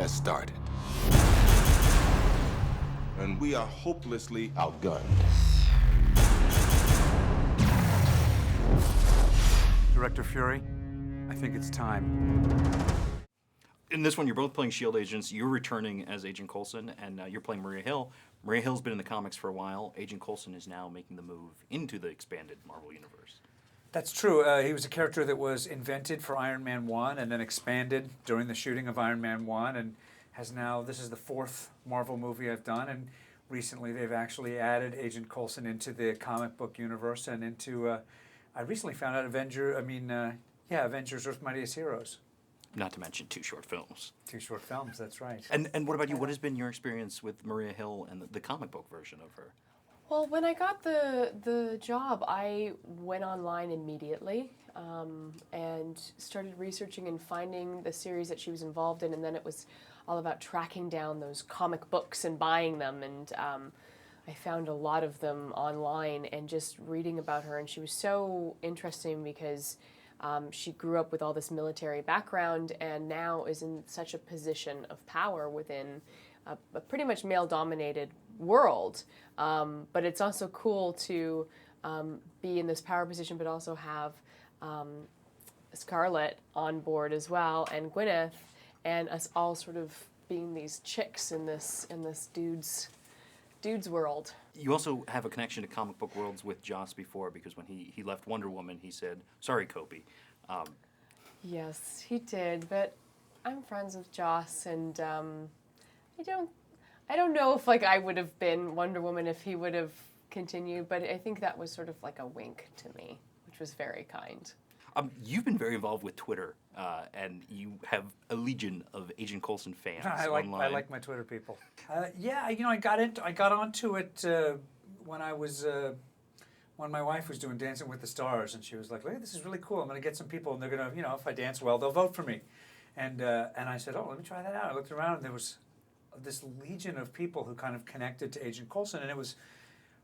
has started. And we are hopelessly outgunned. Director Fury, I think it's time. In this one, you're both playing S.H.I.E.L.D. agents. You're returning as Agent Coulson, and you're playing Maria Hill. Maria Hill's been in the comics for a while. Agent Coulson is now making the move into the expanded Marvel Universe. That's true. He was a character that was invented for Iron Man 1 and then expanded during the shooting of Iron Man 1 and has now, this is the 4th Marvel movie I've done, and recently they've actually added Agent Coulson into the comic book universe and into, I recently found out Avengers Earth's Mightiest Heroes. Not to mention 2 short films. 2 short films, that's right. And what about you? What has been your experience with Maria Hill and the comic book version of her? Well, when I got the job, I went online immediately and started researching and finding the series that she was involved in, and then it was all about tracking down those comic books and buying them, and I found a lot of them online and just reading about her, and she was so interesting because she grew up with all this military background and now is in such a position of power within a pretty much male-dominated world. But it's also cool to be in this power position, but also have Scarlett on board as well, and Gwyneth, and us all sort of being these chicks in this dude's world. You also have a connection to comic book worlds with Joss before, because when he left Wonder Woman, he said, "Sorry, Cobie." Yes, he did, but I'm friends with Joss, and I don't know if I would have been Wonder Woman if he would have continued, but I think that was sort of like a wink to me, which was very kind. You've been very involved with Twitter, and you have a legion of Agent Coulson fans online. I like my Twitter people. Yeah, I got onto it when my wife was doing Dancing with the Stars, and she was like, "Hey, this is really cool. I'm going to get some people, and they're going to, if I dance well, they'll vote for me." And I said, "Oh, let me try that out." I looked around, and there was this legion of people who kind of connected to Agent Coulson, and it was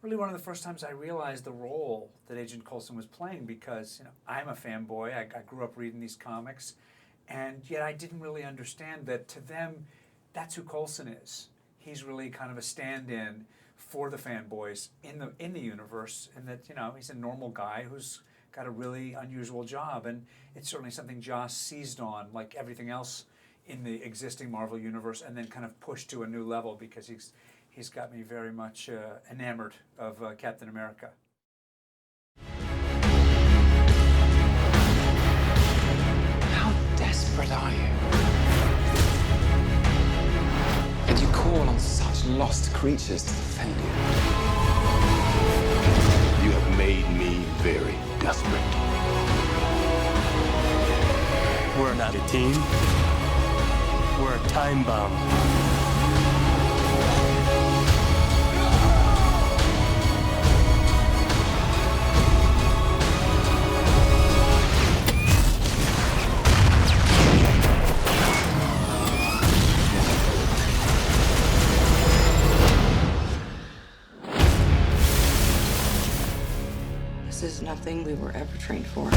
really one of the first times I realized the role that Agent Coulson was playing, because I'm a fanboy. I grew up reading these comics, and yet I didn't really understand that to them, that's who Coulson is. He's really kind of a stand-in for the fanboys in the universe, and that he's a normal guy who's got a really unusual job, and it's certainly something Joss seized on, like everything else in the existing Marvel universe, and then kind of pushed to a new level, because he's got me very much enamored of Captain America. How desperate are you? And you call on such lost creatures to defend you. You have made me very desperate. We're not a team. We're a time bomb. This is nothing we were ever trained for.